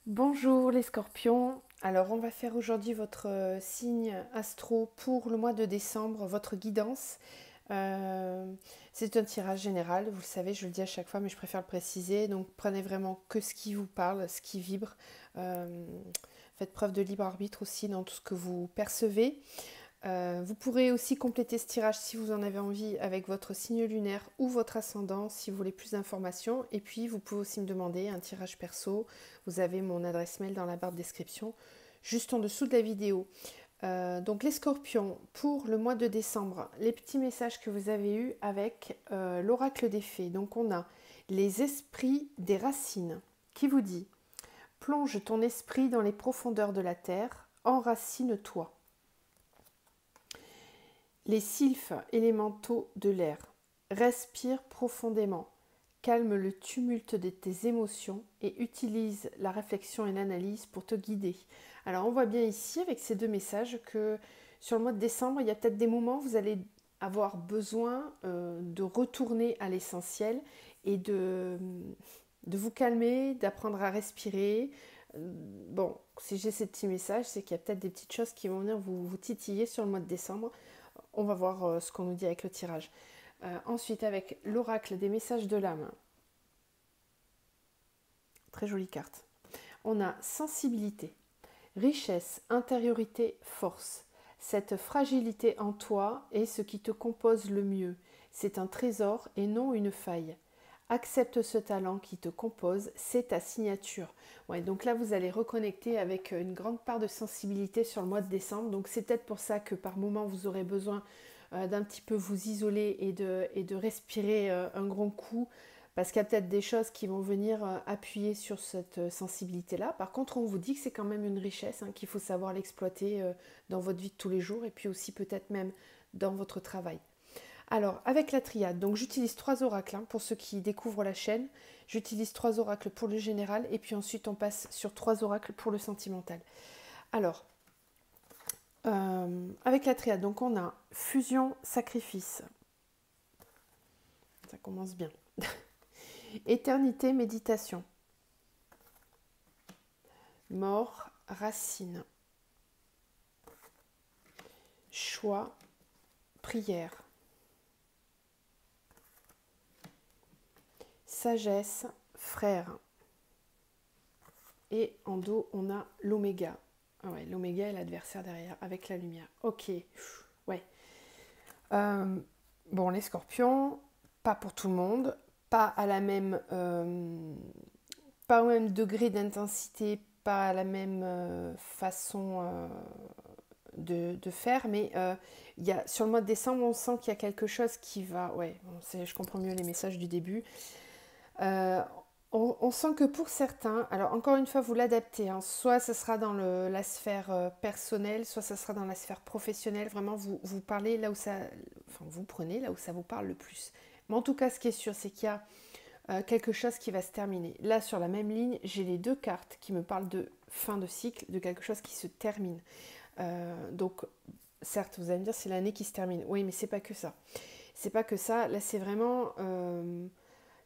Bonjour les scorpions, alors on va faire aujourd'hui votre signe astro pour le mois de décembre, votre guidance. Euh, c'est un tirage général, vous le savez, je le dis à chaque fois mais je préfère le préciser, donc prenez vraiment que ce qui vous parle, ce qui vibre. Euh, Faites preuve de libre arbitre aussi dans tout ce que vous percevez. Vous pourrez aussi compléter ce tirage si vous en avez envie avec votre signe lunaire ou votre ascendant si vous voulez plus d'informations. Et puis vous pouvez aussi me demander un tirage perso. Vous avez mon adresse mail dans la barre de description juste en dessous de la vidéo. Donc les scorpions, pour le mois de décembre, les petits messages que vous avez eus avec l'oracle des fées. Donc on a les esprits des racines qui vous dit: plonge ton esprit dans les profondeurs de la terre, enracine-toi. Les sylphes élémentaux de l'air. Respire profondément, calme le tumulte de tes émotions et utilise la réflexion et l'analyse pour te guider. Alors on voit bien ici avec ces deux messages que sur le mois de décembre, il y a peut-être des moments où vous allez avoir besoin de retourner à l'essentiel et de vous calmer, d'apprendre à respirer. Bon, si j'ai ces petits messages, c'est qu'il y a peut-être des petites choses qui vont venir vous titiller sur le mois de décembre. On va voir ce qu'on nous dit avec le tirage. Ensuite, avec l'oracle des messages de l'âme. Très jolie carte. On a sensibilité, richesse, intériorité, force. Cette fragilité en toi est ce qui te compose le mieux. C'est un trésor et non une faille. Accepte ce talent qui te compose, c'est ta signature. Ouais, donc là, vous allez reconnecter avec une grande part de sensibilité sur le mois de décembre. Donc c'est peut-être pour ça que par moment, vous aurez besoin d'un petit peu vous isoler et de respirer un grand coup, parce qu'il y a peut-être des choses qui vont venir appuyer sur cette sensibilité-là. Par contre, on vous dit que c'est quand même une richesse, hein, qu'il faut savoir l'exploiter dans votre vie de tous les jours et puis aussi peut-être même dans votre travail. Alors, avec la triade, donc j'utilise 3 oracles pour ceux qui découvrent la chaîne. J'utilise 3 oracles pour le général et puis ensuite on passe sur 3 oracles pour le sentimental. Alors, avec la triade, donc on a fusion, sacrifice. Ça commence bien. Éternité, méditation. Mort, racine. Choix, prière. Sagesse, frère. Et en dos, on a l'oméga. Ah ouais, l'oméga est l'adversaire derrière, avec la lumière. Ok, ouais. Euh, bon, les scorpions, pas pour tout le monde, pas à la même, pas au même degré d'intensité, pas à la même façon de faire, mais y a, sur le mois de décembre, on sent qu'il y a quelque chose qui va. Ouais, bon, je comprends mieux les messages du début. Euh, on sent que pour certains, alors encore une fois, vous l'adaptez, hein, soit ce sera dans la sphère personnelle, soit ce sera dans la sphère professionnelle. Vraiment, vous parlez là où ça. Enfin, vous prenez là où ça vous parle le plus. Mais en tout cas, ce qui est sûr, c'est qu'il y a quelque chose qui va se terminer. Là, sur la même ligne, j'ai les deux cartes qui me parlent de fin de cycle, de quelque chose qui se termine. Donc, certes, vous allez me dire, c'est l'année qui se termine. Oui, mais c'est pas que ça. C'est pas que ça. Là, c'est vraiment.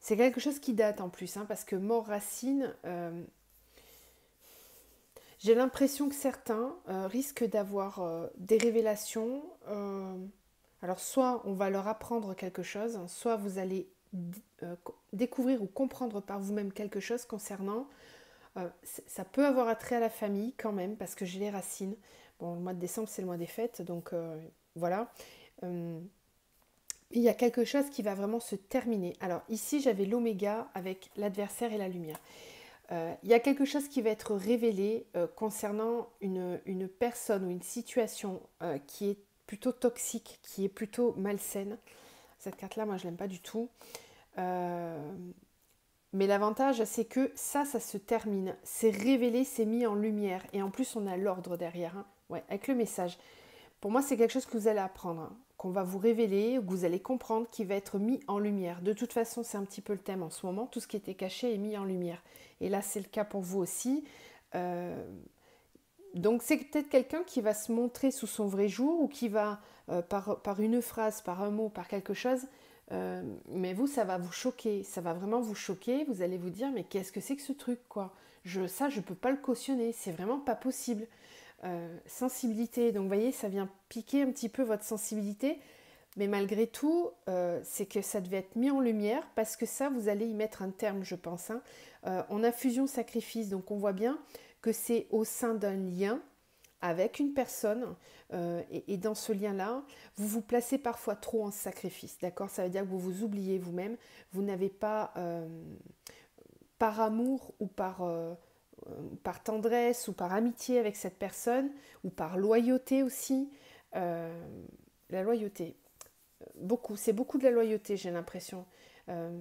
C'est quelque chose qui date en plus, hein, parce que mort racine, j'ai l'impression que certains risquent d'avoir des révélations. Alors, soit on va leur apprendre quelque chose, hein, soit vous allez découvrir ou comprendre par vous-même quelque chose concernant. Ça peut avoir attrait à la famille quand même, parce que j'ai les racines. Bon, le mois de décembre, c'est le mois des fêtes, donc voilà. Euh, il y a quelque chose qui va vraiment se terminer. Alors ici, j'avais l'oméga avec l'adversaire et la lumière. Il y a quelque chose qui va être révélé concernant une personne ou une situation qui est plutôt toxique, qui est plutôt malsaine. Cette carte-là, moi, je l'aime pas du tout. Euh, mais l'avantage, c'est que ça se termine. C'est révélé, c'est mis en lumière. Et en plus, on a l'ordre derrière. Hein. Ouais, avec le message. Pour moi, c'est quelque chose que vous allez apprendre, hein, qu'on va vous révéler, que vous allez comprendre, qui va être mis en lumière. De toute façon, c'est un petit peu le thème en ce moment. Tout ce qui était caché est mis en lumière. Et là, c'est le cas pour vous aussi. Euh, donc, c'est peut-être quelqu'un qui va se montrer sous son vrai jour ou qui va, par une phrase, par un mot, par quelque chose, Mais vous, ça va vous choquer, ça va vraiment vous choquer. Vous allez vous dire, mais qu'est-ce que c'est que ce truc, quoi? Ça, je peux pas le cautionner, c'est vraiment pas possible. Sensibilité, donc vous voyez, ça vient piquer un petit peu votre sensibilité, mais malgré tout, c'est que ça devait être mis en lumière, parce que ça, vous allez y mettre un terme, je pense. Hein. On a fusion-sacrifice, donc on voit bien que c'est au sein d'un lien avec une personne, et dans ce lien-là, vous vous placez parfois trop en sacrifice, d'accord? Ça veut dire que vous vous oubliez vous-même, vous n'avez pas, par amour ou par tendresse ou par amitié avec cette personne, ou par loyauté aussi, euh, la loyauté, beaucoup, c'est beaucoup de la loyauté, j'ai l'impression. Euh,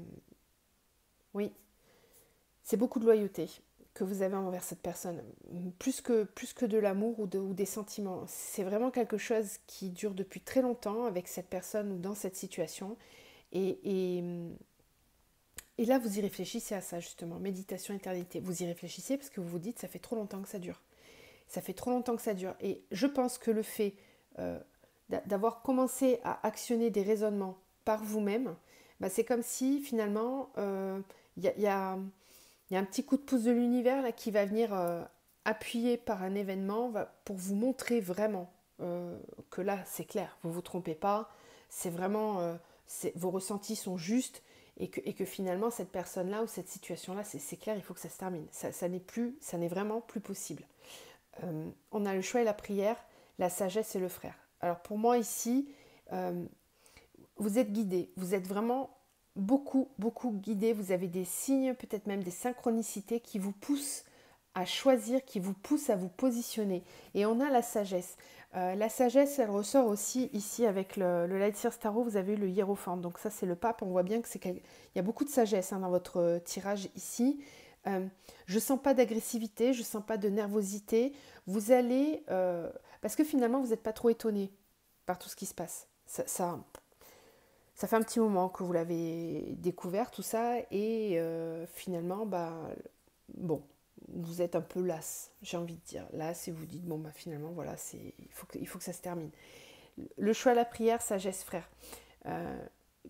oui, c'est beaucoup de loyauté que vous avez envers cette personne, plus que de l'amour ou des sentiments. C'est vraiment quelque chose qui dure depuis très longtemps avec cette personne ou dans cette situation. Et, et, et là, vous y réfléchissez à ça, justement, méditation, éternité. Vous y réfléchissez parce que vous vous dites, ça fait trop longtemps que ça dure. Ça fait trop longtemps que ça dure. Et je pense que le fait euh, d'avoir commencé à actionner des raisonnements par vous-même, bah, c'est comme si finalement, il y a un petit coup de pouce de l'univers là qui va venir appuyer par un événement pour vous montrer vraiment que là, c'est clair, vous ne vous trompez pas, c'est vraiment, vos ressentis sont justes, et que finalement, cette personne-là ou cette situation-là, c'est clair, il faut que ça se termine. Ça n'est vraiment plus possible. On a le choix et la prière, la sagesse et le frère. Alors pour moi ici, euh, vous êtes guidé, vous êtes vraiment beaucoup, beaucoup guidé, vous avez des signes, peut-être même des synchronicités qui vous poussent à choisir, qui vous poussent à vous positionner. Et on a la sagesse. La sagesse, elle ressort aussi ici avec le Light Seer Tarot, vous avez eu le hiérophant. Donc ça, c'est le pape, on voit bien il y a beaucoup de sagesse dans votre tirage ici. Je ne sens pas d'agressivité, je ne sens pas de nervosité. Vous allez... parce que finalement, vous n'êtes pas trop étonné par tout ce qui se passe. Ça fait un petit moment que vous l'avez découvert, tout ça, et finalement, bah, bon, vous êtes un peu las, j'ai envie de dire. Las, et vous dites, bon, bah, finalement, voilà, il faut que ça se termine. Le choix à la prière, sagesse, frère. Euh,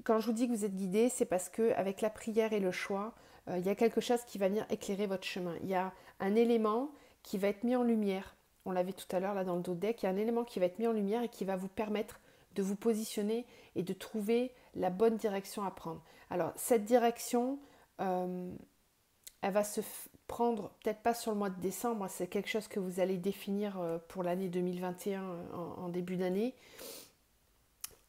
Quand je vous dis que vous êtes guidé, c'est parce qu'avec la prière et le choix, il y a quelque chose qui va venir éclairer votre chemin. Il y a un élément qui va être mis en lumière. On l'avait tout à l'heure là dans le dos de deck. Il y a un élément qui va être mis en lumière et qui va vous permettre de vous positionner et de trouver la bonne direction à prendre. Alors cette direction, elle va se prendre peut-être pas sur le mois de décembre. C'est quelque chose que vous allez définir pour l'année 2021 en début d'année.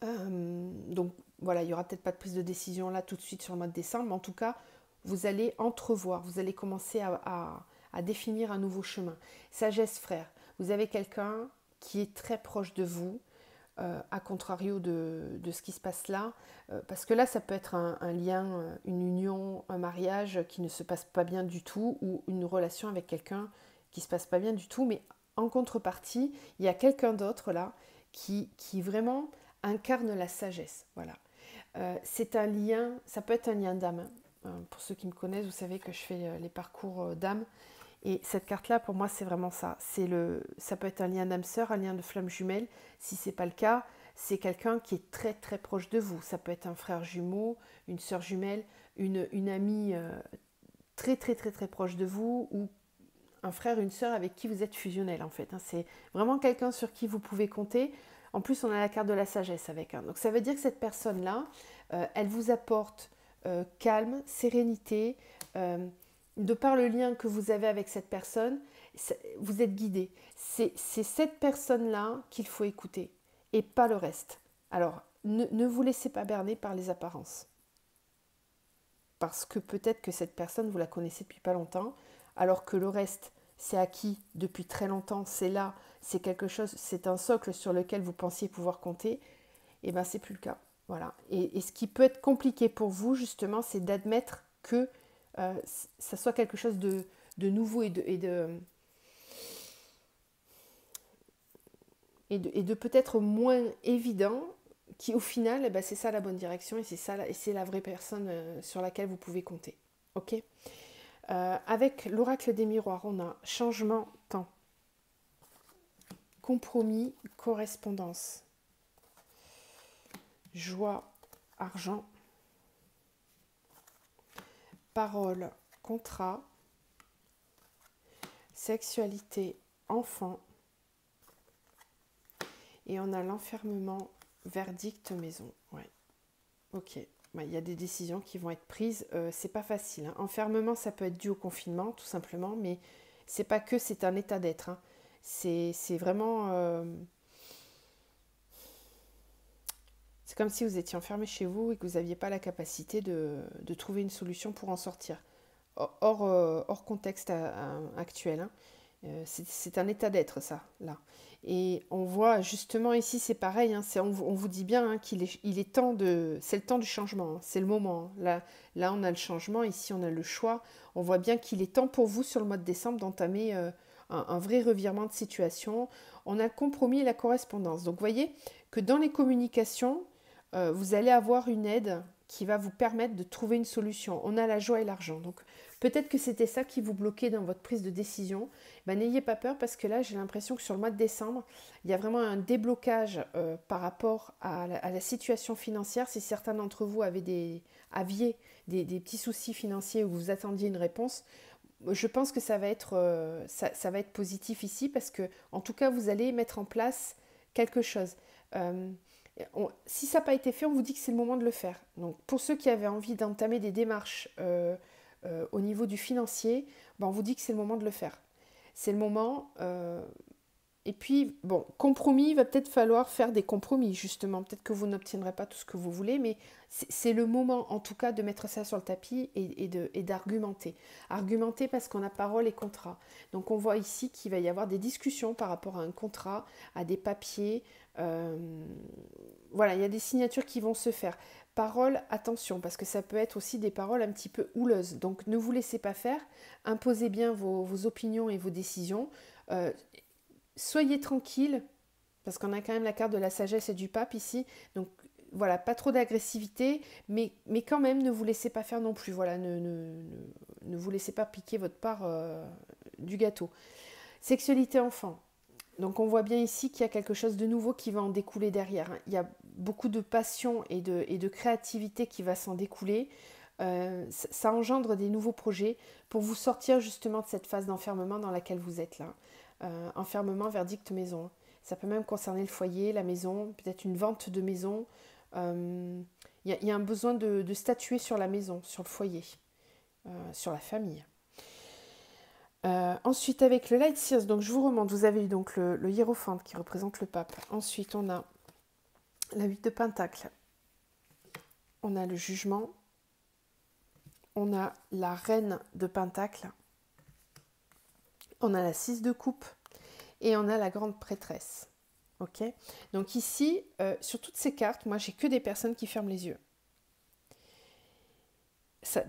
Donc voilà, il n'y aura peut-être pas de prise de décision là tout de suite sur le mois de décembre, mais en tout cas, vous allez entrevoir, vous allez commencer à définir un nouveau chemin. Sagesse, frère, vous avez quelqu'un qui est très proche de vous, à contrario de ce qui se passe là, parce que là, ça peut être un lien, une union, un mariage qui ne se passe pas bien du tout, ou une relation avec quelqu'un qui ne se passe pas bien du tout, mais en contrepartie, il y a quelqu'un d'autre là qui vraiment incarne la sagesse. Voilà. C'est un lien, ça peut être un lien d'âme. Pour ceux qui me connaissent, vous savez que je fais les parcours d'âme. Et cette carte-là, pour moi, c'est vraiment ça. Ça peut être un lien d'âme sœur, un lien de flamme jumelle. Si ce n'est pas le cas, c'est quelqu'un qui est très très proche de vous. Ça peut être un frère jumeau, une sœur jumelle, une amie très très très très proche de vous, ou un frère, une sœur avec qui vous êtes fusionnel en fait. C'est vraiment quelqu'un sur qui vous pouvez compter. En plus, on a la carte de la sagesse avec. Donc ça veut dire que cette personne-là, elle vous apporte calme, sérénité. De par le lien que vous avez avec cette personne, vous êtes guidé. C'est cette personne-là qu'il faut écouter et pas le reste. Alors, ne vous laissez pas berner par les apparences. Parce que peut-être que cette personne, vous la connaissez depuis pas longtemps, alors que le reste, c'est acquis depuis très longtemps, c'est là, c'est quelque chose, c'est un socle sur lequel vous pensiez pouvoir compter, et bien c'est plus le cas. Voilà. Et ce qui peut être compliqué pour vous, justement, c'est d'admettre que ça soit quelque chose de nouveau et de peut-être moins évident, qui au final, eh ben, c'est ça la bonne direction, et c'est la vraie personne sur laquelle vous pouvez compter. Ok. Avec l'oracle des miroirs, on a changement, temps, compromis, correspondance, joie, argent, parole, contrat, sexualité, enfant. Et on a l'enfermement, verdict, maison. Ouais. Ok. Il y a des décisions qui vont être prises. C'est pas facile. Hein. Enfermement, ça peut être dû au confinement, tout simplement, mais c'est pas que, c'est un état d'être. Hein. C'est vraiment. C'est comme si vous étiez enfermé chez vous et que vous n'aviez pas la capacité de trouver une solution pour en sortir. Hors contexte actuel. Hein. C'est un état d'être, ça, là. Et on voit justement ici, c'est pareil, hein, on vous dit bien hein, il est temps c'est le temps du changement, hein, c'est le moment. Hein. Là, on a le changement, ici, on a le choix. On voit bien qu'il est temps pour vous, sur le mois de décembre, d'entamer un vrai revirement de situation. On a le compromis et la correspondance. Donc, vous voyez que dans les communications, vous allez avoir une aide qui va vous permettre de trouver une solution. On a la joie et l'argent. Donc, peut-être que c'était ça qui vous bloquait dans votre prise de décision. N'ayez pas peur parce que là, j'ai l'impression que sur le mois de décembre, il y a vraiment un déblocage par rapport à la situation financière. Si certains d'entre vous aviez des petits soucis financiers ou vous attendiez une réponse, je pense que ça va être positif ici parce que, en tout cas, vous allez mettre en place quelque chose. Si ça n'a pas été fait, on vous dit que c'est le moment de le faire. Donc, pour ceux qui avaient envie d'entamer des démarches au niveau du financier, on vous dit que c'est le moment de le faire. C'est le moment. Et puis, bon, compromis, il va peut-être falloir faire des compromis, justement. Peut-être que vous n'obtiendrez pas tout ce que vous voulez, mais c'est le moment, en tout cas, de mettre ça sur le tapis et d'argumenter. Argumenter parce qu'on a parole et contrat. Donc, on voit ici qu'il va y avoir des discussions par rapport à un contrat, à des papiers. Voilà, il y a des signatures qui vont se faire. Parole, attention, parce que ça peut être aussi des paroles un petit peu houleuses. Donc, ne vous laissez pas faire. Imposez bien vos opinions et vos décisions. Soyez tranquille, parce qu'on a quand même la carte de la sagesse et du pape ici. Donc, voilà, pas trop d'agressivité, mais quand même, ne vous laissez pas faire non plus. Voilà, ne vous laissez pas piquer votre part du gâteau. Sexualité enfant. Donc on voit bien ici qu'il y a quelque chose de nouveau qui va en découler derrière. Il y a beaucoup de passion et de créativité qui va s'en découler. Ça engendre des nouveaux projets pour vous sortir justement de cette phase d'enfermement dans laquelle vous êtes là. Enfermement, verdict, maison. Ça peut même concerner le foyer, la maison, peut-être une vente de maison. Il y a un besoin de statuer sur la maison, sur le foyer, sur la famille. Ensuite, avec le Light Seers, donc je vous remonte, vous avez eu donc le hiérophante qui représente le pape. Ensuite, on a la 8 de Pentacle. On a le jugement. On a la reine de Pentacle. On a la 6 de coupe. Et on a la grande prêtresse. Ok. Donc ici, sur toutes ces cartes, moi, j'ai que des personnes qui ferment les yeux.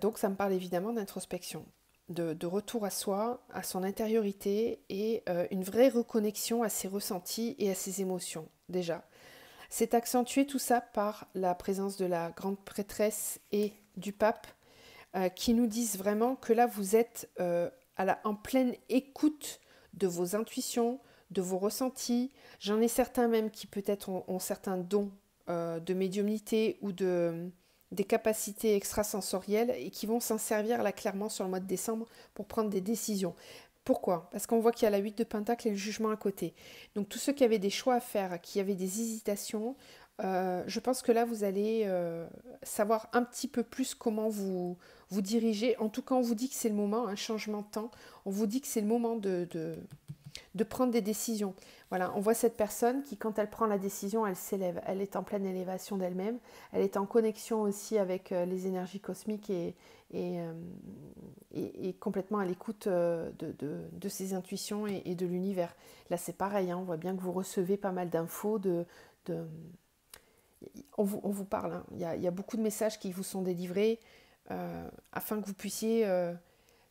Donc, ça me parle évidemment d'introspection. De retour à soi, à son intériorité et une vraie reconnexion à ses ressentis et à ses émotions, déjà. C'est accentué tout ça par la présence de la grande prêtresse et du pape qui nous disent vraiment que là, vous êtes en pleine écoute de vos intuitions, de vos ressentis. J'en ai certains même qui peut-être ont certains dons de médiumnité ou des capacités extrasensorielles et qui vont s'en servir là clairement sur le mois de décembre pour prendre des décisions. Pourquoi ? Parce qu'on voit qu'il y a la 8 de Pentacle et le jugement à côté. Donc tous ceux qui avaient des choix à faire, qui avaient des hésitations, je pense que là vous allez savoir un petit peu plus comment vous diriger. En tout cas, on vous dit que c'est le moment, un changement de temps. On vous dit que c'est le moment de prendre des décisions. Voilà, on voit cette personne qui, quand elle prend la décision, elle s'élève. Elle est en pleine élévation d'elle-même. Elle est en connexion aussi avec les énergies cosmiques et complètement à l'écoute de ses intuitions et de l'univers. Là, c'est pareil, hein, on voit bien que vous recevez pas mal d'infos. On vous parle, hein. Il y a beaucoup de messages qui vous sont délivrés afin que vous puissiez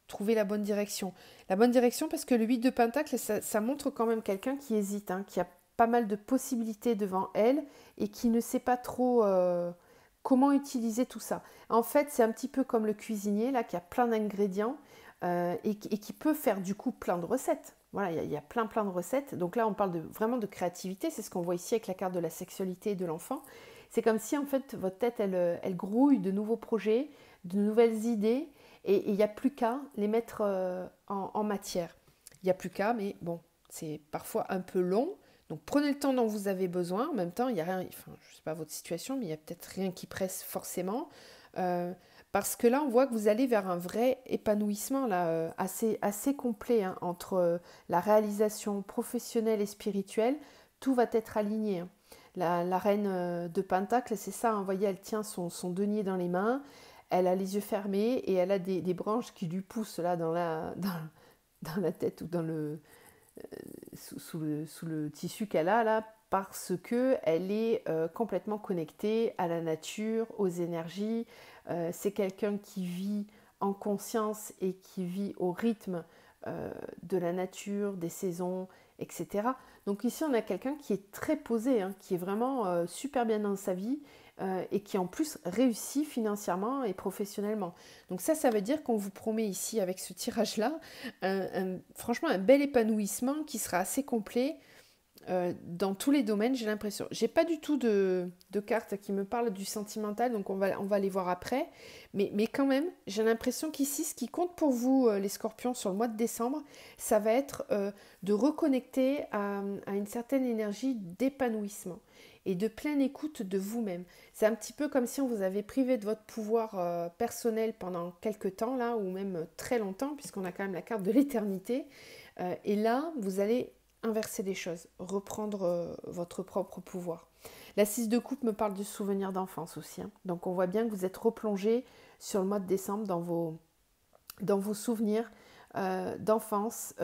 trouver la bonne direction. La bonne direction parce que le 8 de Pentacle, ça montre quand même quelqu'un qui hésite, hein, qui a pas mal de possibilités devant elle et qui ne sait pas trop comment utiliser tout ça. En fait, c'est un petit peu comme le cuisinier là, qui a plein d'ingrédients et qui peut faire du coup plein de recettes. Voilà, il y a plein de recettes. Donc là, on parle vraiment de créativité. C'est ce qu'on voit ici avec la carte de la sexualité et de l'enfant. C'est comme si en fait votre tête, elle grouille de nouveaux projets, de nouvelles idées. et il n'y a plus qu'à les mettre en matière. Il n'y a plus qu'à, mais bon, c'est parfois un peu long. Donc prenez le temps dont vous avez besoin. En même temps, il n'y a rien, enfin, je ne sais pas votre situation, mais il n'y a peut-être rien qui presse forcément. Euh, Parce que là, on voit que vous allez vers un vrai épanouissement là, assez complet hein, entre la réalisation professionnelle et spirituelle. Tout va être aligné. Hein. La reine de Pentacle, c'est ça, hein, vous voyez, elle tient son denier dans les mains, elle a les yeux fermés et elle a des branches qui lui poussent là dans la tête ou sous le tissu qu'elle a là, parce qu'elle est complètement connectée à la nature, aux énergies. C'est quelqu'un qui vit en conscience et qui vit au rythme de la nature, des saisons, etc. Donc ici, on a quelqu'un qui est très posé, hein, qui est vraiment super bien dans sa vie et qui en plus réussit financièrement et professionnellement. Donc ça veut dire qu'on vous promet ici, avec ce tirage-là, franchement un bel épanouissement qui sera assez complet dans tous les domaines, j'ai l'impression. J'ai pas du tout de cartes qui me parlent du sentimental, donc on va les voir après. Mais quand même, j'ai l'impression qu'ici, ce qui compte pour vous, les scorpions, sur le mois de décembre, ça va être de reconnecter à une certaine énergie d'épanouissement et de pleine écoute de vous-même. C'est un petit peu comme si on vous avait privé de votre pouvoir personnel pendant quelques temps, là, ou même très longtemps, puisqu'on a quand même la carte de l'éternité. Et là, vous allez inverser les choses, reprendre votre propre pouvoir. La 6 de coupe me parle du souvenir d'enfance aussi. Hein. Donc on voit bien que vous êtes replongé sur le mois de décembre dans vos souvenirs d'enfance.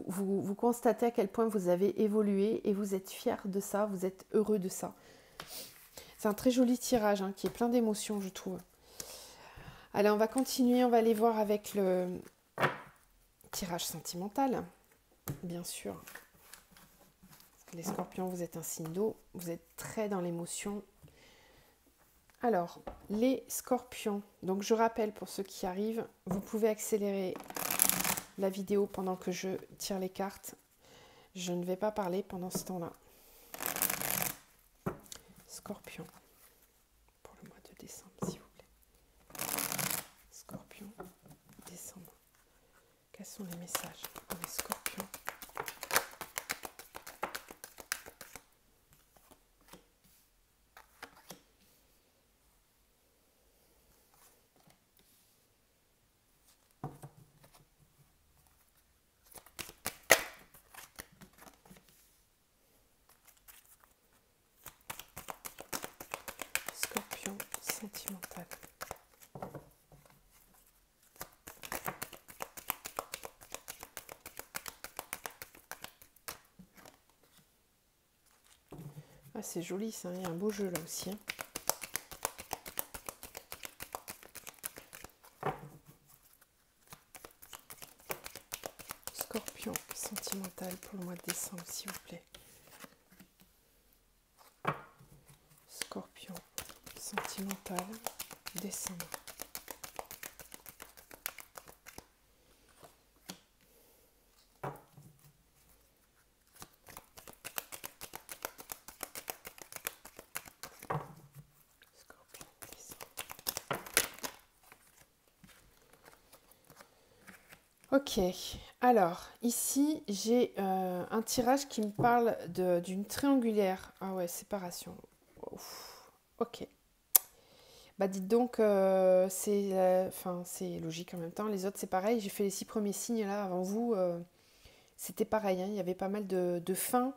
Vous constatez à quel point vous avez évolué et vous êtes fier de ça, vous êtes heureux de ça. C'est un très joli tirage hein, qui est plein d'émotions, je trouve. Allez, on va continuer, on va aller voir avec le tirage sentimental, bien sûr. Les scorpions, vous êtes un signe d'eau, vous êtes très dans l'émotion. Alors, les scorpions, donc je rappelle pour ceux qui arrivent, vous pouvez accélérer la vidéo pendant que je tire les cartes. Je ne vais pas parler pendant ce temps-là. Scorpion, pour le mois de décembre, s'il vous plaît. Scorpion, décembre. Quels sont les messages pour les scorpions ? Sentimental. Ah, c'est joli ça, il y a un beau jeu là aussi. Hein. Scorpion sentimental pour le mois de décembre, s'il vous plaît. Scorpion sentimental, décembre. Scorpion, décembre. Ok, alors ici j'ai un tirage qui me parle d'une triangulaire. Ah ouais, séparation. Ouf. Ok. Bah dites donc, c'est logique en même temps. Les autres, c'est pareil. J'ai fait les 6 premiers signes là avant vous. C'était pareil. Hein. Il y avait pas mal de fin.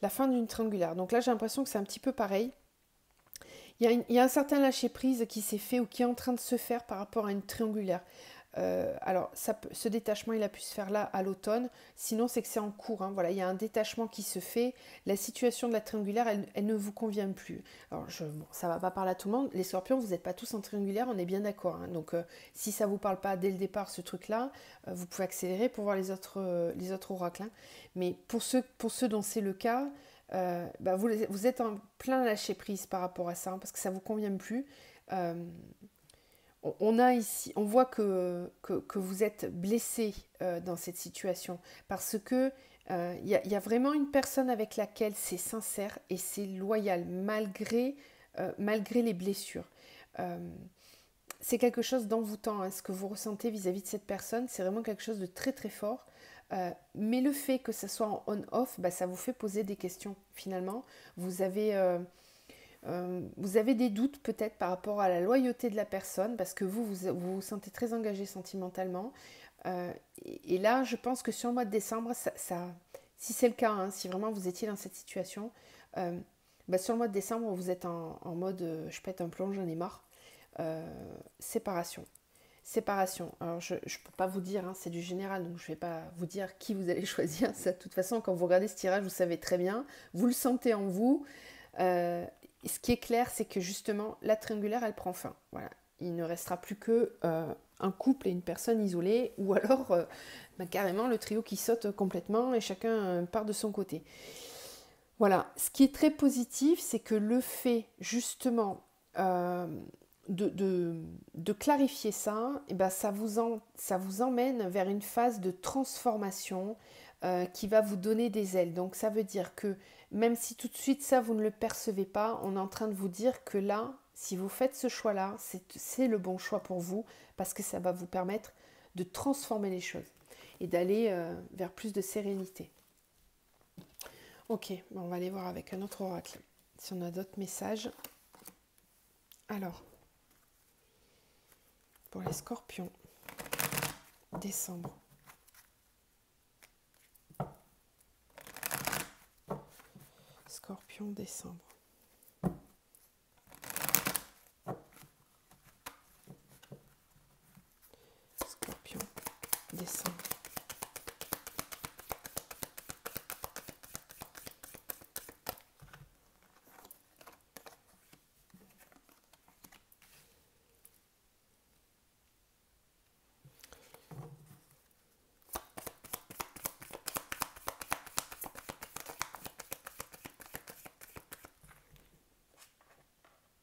La fin d'une triangulaire. Donc là, j'ai l'impression que c'est un petit peu pareil. Il y a un certain lâcher-prise qui s'est fait ou qui est en train de se faire par rapport à une triangulaire. Alors, ce détachement, il a pu se faire là à l'automne. Sinon, c'est que c'est en cours. Hein. Voilà, il y a un détachement qui se fait. La situation de la triangulaire, elle ne vous convient plus. Alors, bon, ça ne va pas parler à tout le monde. Les scorpions, vous n'êtes pas tous en triangulaire, on est bien d'accord. Hein. Donc, si ça ne vous parle pas dès le départ, ce truc-là, vous pouvez accélérer pour voir les autres oracles. Hein. Mais pour ceux dont c'est le cas, vous êtes en plein lâcher-prise par rapport à ça, hein, parce que ça ne vous convient plus. On a ici, on voit que vous êtes blessé dans cette situation parce que y a vraiment une personne avec laquelle c'est sincère et c'est loyal malgré les blessures. c'est quelque chose d'envoûtant, hein, ce que vous ressentez vis-à-vis de cette personne, c'est vraiment quelque chose de très très fort. Mais le fait que ça soit en on-off, bah, ça vous fait poser des questions finalement. Vous avez, vous avez des doutes peut-être par rapport à la loyauté de la personne parce que vous sentez très engagé sentimentalement. Et là, je pense que sur le mois de décembre, si c'est le cas, hein, si vraiment vous étiez dans cette situation, euh, bah, sur le mois de décembre, vous êtes en mode je pète un plomb, j'en ai marre. Euh, séparation. Séparation. Alors, je ne peux pas vous dire, hein, c'est du général, donc je ne vais pas vous dire qui vous allez choisir. Ça, de toute façon, quand vous regardez ce tirage, vous savez très bien. Vous le sentez en vous. Ce qui est clair, c'est que justement, la triangulaire, elle prend fin. Voilà. Il ne restera plus que un couple et une personne isolée, ou alors bah, carrément le trio qui saute complètement et chacun part de son côté. Voilà. Ce qui est très positif, c'est que le fait justement de clarifier ça, et ben ça vous emmène vers une phase de transformation qui va vous donner des ailes. Donc ça veut dire que même si tout de suite ça vous ne le percevez pas, on est en train de vous dire que là, si vous faites ce choix-là, c'est le bon choix pour vous parce que ça va vous permettre de transformer les choses et d'aller vers plus de sérénité. Ok, on va aller voir avec un autre oracle si on a d'autres messages. Alors, pour les scorpions, décembre. Scorpion, décembre. Scorpion, décembre.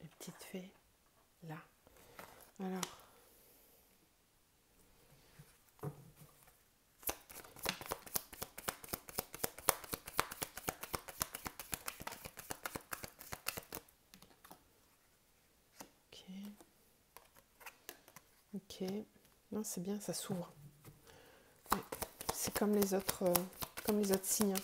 Les petites fées, là. Alors. Ok. Non, c'est bien, ça s'ouvre. Ouais. C'est comme les autres signes.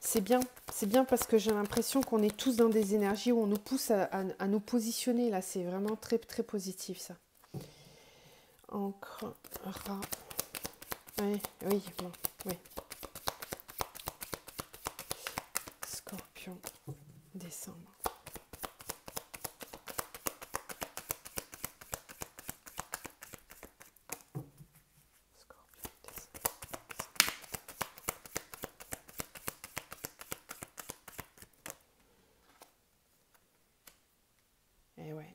C'est bien parce que j'ai l'impression qu'on est tous dans des énergies où on nous pousse à nous positionner. Là, c'est vraiment très, très positif, ça. Encre, rat. Oui, oui, bon, oui. Scorpion, décembre. Eh ouais.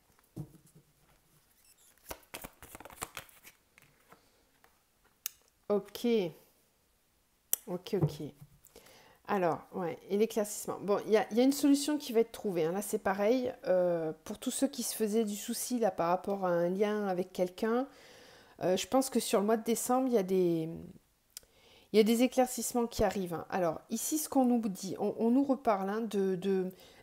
Ok. Ok. Alors, ouais, et l'éclaircissement. Bon, il y a une solution qui va être trouvée, hein. Là, c'est pareil. Pour tous ceux qui se faisaient du souci là, par rapport à un lien avec quelqu'un, je pense que sur le mois de décembre, il y a des éclaircissements qui arrivent, hein. Alors, ici, ce qu'on nous dit, on nous reparle, hein,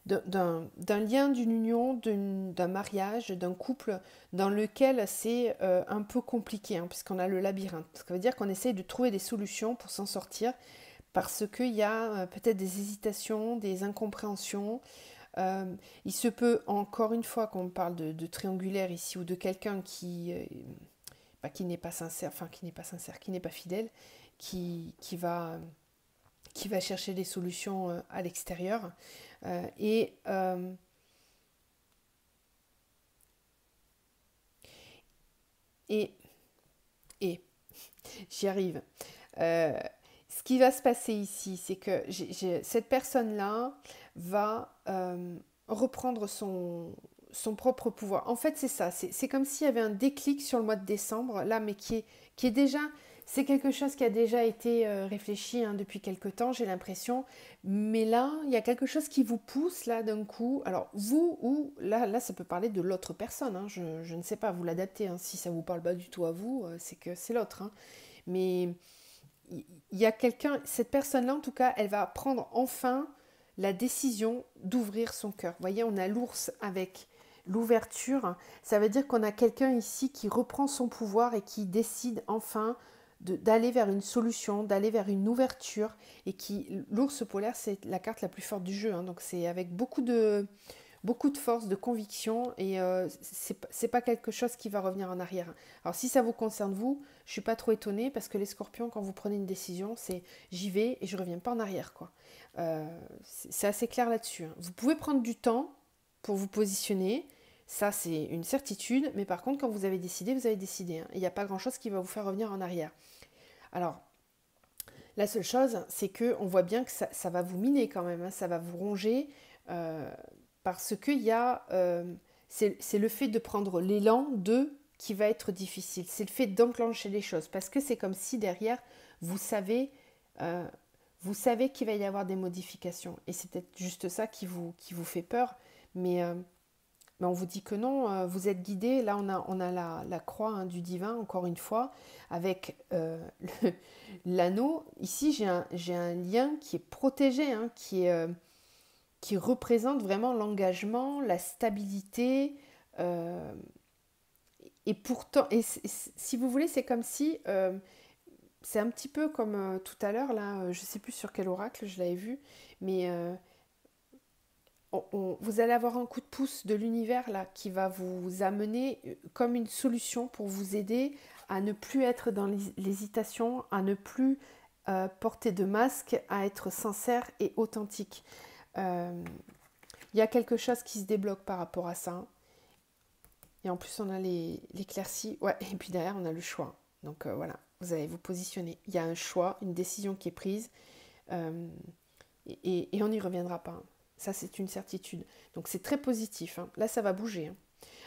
d'un lien, d'une union, d'un mariage, d'un couple dans lequel c'est un peu compliqué, hein, puisqu'on a le labyrinthe. Ça veut dire qu'on essaye de trouver des solutions pour s'en sortir parce qu'il y a peut-être des hésitations, des incompréhensions. Euh, il se peut, encore une fois, qu'on parle de triangulaire ici ou de quelqu'un qui n'est pas sincère, qui n'est pas fidèle, qui va chercher des solutions à l'extérieur. Euh, et, euh, et, et, j'y arrive. Euh, Ce qui va se passer ici, c'est que cette personne-là va reprendre son propre pouvoir. En fait, c'est ça. C'est comme s'il y avait un déclic sur le mois de décembre, là, mais qui est déjà... C'est quelque chose qui a déjà été réfléchi, hein, depuis quelque temps, j'ai l'impression. Mais là, il y a quelque chose qui vous pousse, là, d'un coup. Alors, vous, ou là ça peut parler de l'autre personne, hein, je ne sais pas, vous l'adaptez, hein. Si ça ne vous parle pas du tout à vous, c'est que c'est l'autre, hein. Mais il y a quelqu'un, cette personne-là en tout cas, elle va prendre enfin la décision d'ouvrir son cœur. Vous voyez, on a l'ours avec l'ouverture, ça veut dire qu'on a quelqu'un ici qui reprend son pouvoir et qui décide enfin d'aller vers une solution, d'aller vers une ouverture. Et qui, l'ours polaire, c'est la carte la plus forte du jeu, hein, donc c'est avec beaucoup de force, de conviction, et c'est pas quelque chose qui va revenir en arrière. Alors si ça vous concerne vous, je suis pas trop étonnée parce que les scorpions, quand vous prenez une décision, c'est j'y vais et je reviens pas en arrière, quoi. C'est assez clair là-dessus, hein. Vous pouvez prendre du temps pour vous positionner, ça c'est une certitude, mais par contre quand vous avez décidé, hein. Il n'y a pas grand-chose qui va vous faire revenir en arrière. Alors, la seule chose, c'est qu'on voit bien que ça va vous miner quand même, hein, ça va vous ronger, parce qu'il y a... c'est le fait de prendre l'élan qui va être difficile. C'est le fait d'enclencher les choses, parce que c'est comme si derrière, vous savez qu'il va y avoir des modifications. Et c'est peut-être juste ça qui vous fait peur, mais on vous dit que non, vous êtes guidé. Là, on a la croix, hein, du divin, encore une fois, avec l'anneau. Ici, j'ai un lien qui est protégé, hein, qui représente vraiment l'engagement, la stabilité. Et pourtant, si vous voulez, c'est comme si... c'est un petit peu comme tout à l'heure, là, je ne sais plus sur quel oracle je l'avais vu, mais... vous allez avoir un coup de pouce de l'univers là qui va vous amener comme une solution pour vous aider à ne plus être dans l'hésitation, à ne plus porter de masque, à être sincère et authentique. Il y a quelque chose qui se débloque par rapport à ça. Et en plus on a l'éclaircie. Ouais, et puis derrière on a le choix. Donc voilà, vous allez vous positionner. Il y a un choix, une décision qui est prise. Et on n'y reviendra pas. Ça, c'est une certitude. Donc, c'est très positif, hein. Là, ça va bouger, hein.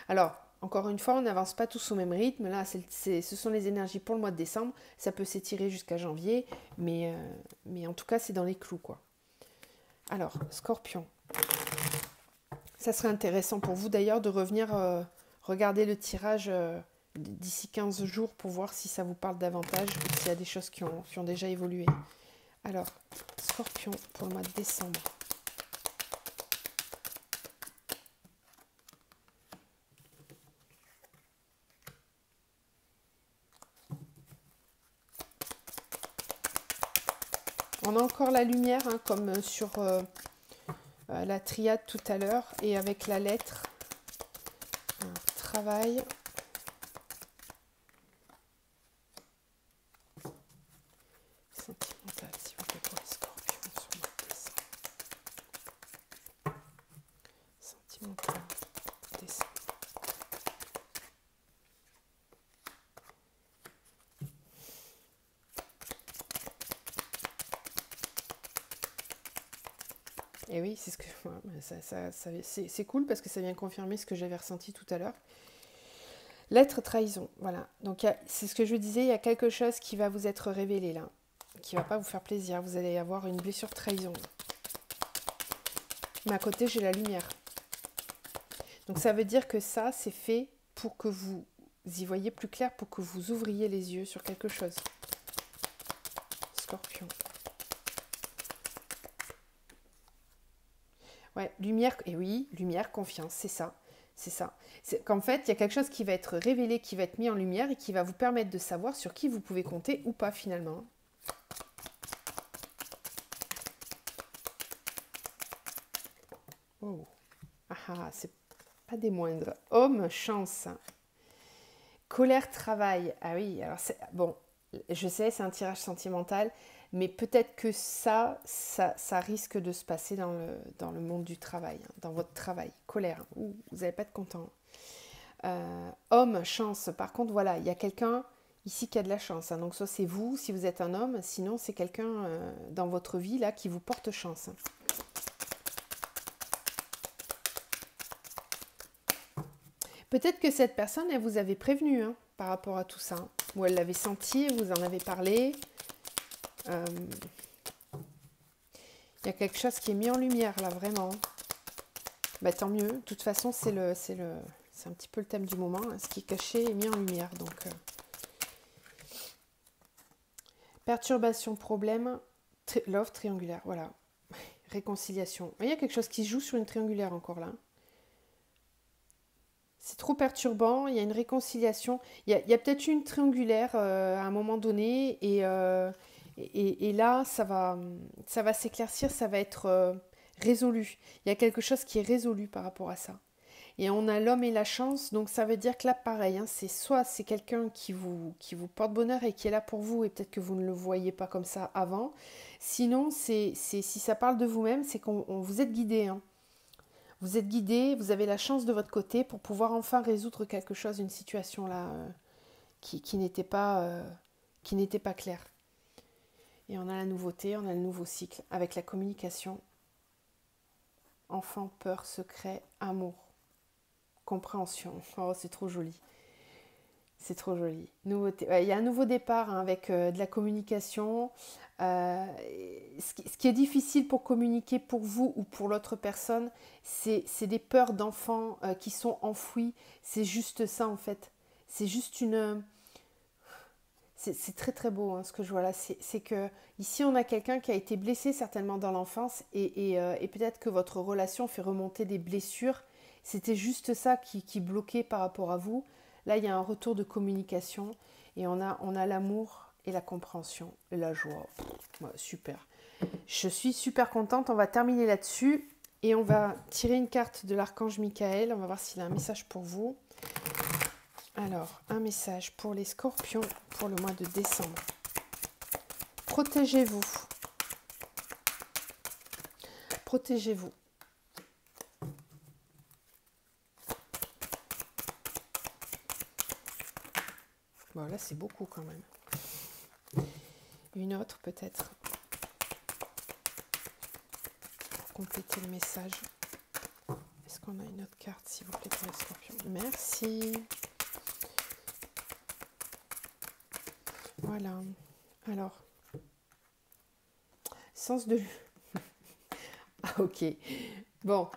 Alors, encore une fois, on n'avance pas tous au même rythme. Là, ce sont les énergies pour le mois de décembre. Ça peut s'étirer jusqu'à janvier. Mais en tout cas, c'est dans les clous, quoi. Alors, Scorpion. Ça serait intéressant pour vous, d'ailleurs, de revenir regarder le tirage d'ici 15 jours pour voir si ça vous parle davantage ou s'il y a des choses qui ont déjà évolué. Alors, Scorpion pour le mois de décembre. On a encore la lumière, hein, comme sur la triade tout à l'heure, et avec la lettre. Travail. Sentimental, s'il vous plaît, pour les scorpions sur le mois de décembre. Sentimental, décembre. Et oui, c'est ce que c'est cool parce que ça vient confirmer ce que j'avais ressenti tout à l'heure. Lettre trahison, voilà. Donc c'est ce que je vous disais, il y a quelque chose qui va vous être révélé là, qui va pas vous faire plaisir. Vous allez avoir une blessure trahison. Mais à côté, j'ai la lumière. Donc ça veut dire que ça, c'est fait pour que vous y voyez plus clair, pour que vous ouvriez les yeux sur quelque chose. Scorpion. Ouais, lumière, et oui, lumière, confiance, c'est ça. C'est ça. C'est qu'en fait, il y a quelque chose qui va être révélé, qui va être mis en lumière et qui va vous permettre de savoir sur qui vous pouvez compter ou pas finalement. Oh. Ah, c'est pas des moindres. Homme, chance. Colère, travail. Ah oui, alors c'est... Bon, je sais, c'est un tirage sentimental, mais peut-être que ça risque de se passer dans le monde du travail, hein, dans votre travail. Colère, ouh, vous n'allez pas être content. Homme, chance. Par contre, voilà, il y a quelqu'un ici qui a de la chance, hein. Donc soit c'est vous, si vous êtes un homme, sinon c'est quelqu'un dans votre vie là qui vous porte chance, hein. Peut-être que cette personne, elle vous avait prévenu, hein, par rapport à tout ça, hein, ou elle l'avait senti, vous en avez parlé. Il y a quelque chose qui est mis en lumière là, vraiment. Bah, tant mieux. De toute façon, c'est un petit peu le thème du moment, hein. Ce qui est caché est mis en lumière. Donc, perturbation, problème, love, triangulaire. Voilà. Réconciliation. Il y a quelque chose qui se joue sur une triangulaire encore là. C'est trop perturbant, il y a une réconciliation, il y a peut-être une triangulaire à un moment donné, et là, ça va s'éclaircir, ça va être résolu. Il y a quelque chose qui est résolu par rapport à ça. Et on a l'homme et la chance, donc ça veut dire que là, pareil, hein, c'est soit c'est quelqu'un qui vous porte bonheur et qui est là pour vous, et peut-être que vous ne le voyez pas comme ça avant. Sinon, si ça parle de vous-même, c'est qu'on vous êtes guidé, hein. Vous êtes guidé, vous avez la chance de votre côté pour pouvoir enfin résoudre quelque chose, une situation là qui n'était pas claire. Et on a la nouveauté, on a le nouveau cycle avec la communication. Enfant, peur, secret, amour, compréhension. Oh, c'est trop joli. C'est trop joli. Nouveauté. Ouais, il y a un nouveau départ, hein, avec de la communication. Ce qui est difficile pour communiquer pour vous ou pour l'autre personne, c'est des peurs d'enfants qui sont enfouies. C'est juste ça en fait. C'est juste une... C'est très très beau, hein, ce que je vois là. C'est que ici on a quelqu'un qui a été blessé certainement dans l'enfance, et peut-être que votre relation fait remonter des blessures. C'était juste ça qui bloquait par rapport à vous. Là il y a un retour de communication, et on a l'amour et la compréhension et la joie. Ouais, super. Je suis super contente. On va terminer là-dessus et on va tirer une carte de l'archange Michael. On va voir s'il a un message pour vous. Alors, un message pour les scorpions pour le mois de décembre. Protégez-vous. Protégez-vous. Bon, là, c'est beaucoup quand même. Une autre peut-être. Pour compléter le message. Est-ce qu'on a une autre carte, s'il vous plaît, pour les scorpions? Merci. Voilà. Alors. Sens de... Ah, ok. Bon,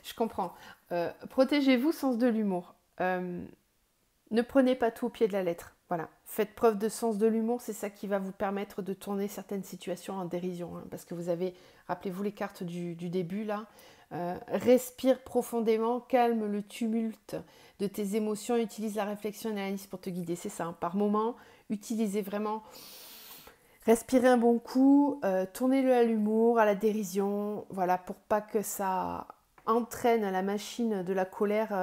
je comprends. Protégez-vous, sens de l'humour. Ne prenez pas tout au pied de la lettre. Voilà. Faites preuve de sens de l'humour, c'est ça qui va vous permettre de tourner certaines situations en dérision, hein, parce que vous avez, rappelez-vous les cartes du début là, respire profondément, calme le tumulte de tes émotions, utilise la réflexion et l'analyse pour te guider, c'est ça, hein, par moment, utilisez vraiment, respirez un bon coup, tournez-le à l'humour, à la dérision, voilà, pour pas que ça entraîne la machine de la colère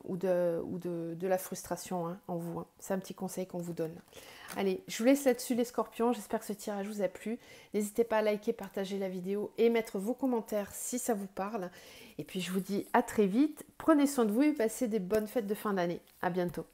ou de la frustration, hein, en vous, hein. C'est un petit conseil qu'on vous donne. Allez, je vous laisse là-dessus les scorpions, j'espère que ce tirage vous a plu. N'hésitez pas à liker, partager la vidéo et mettre vos commentaires si ça vous parle. Et puis je vous dis à très vite, prenez soin de vous et passez des bonnes fêtes de fin d'année. À bientôt.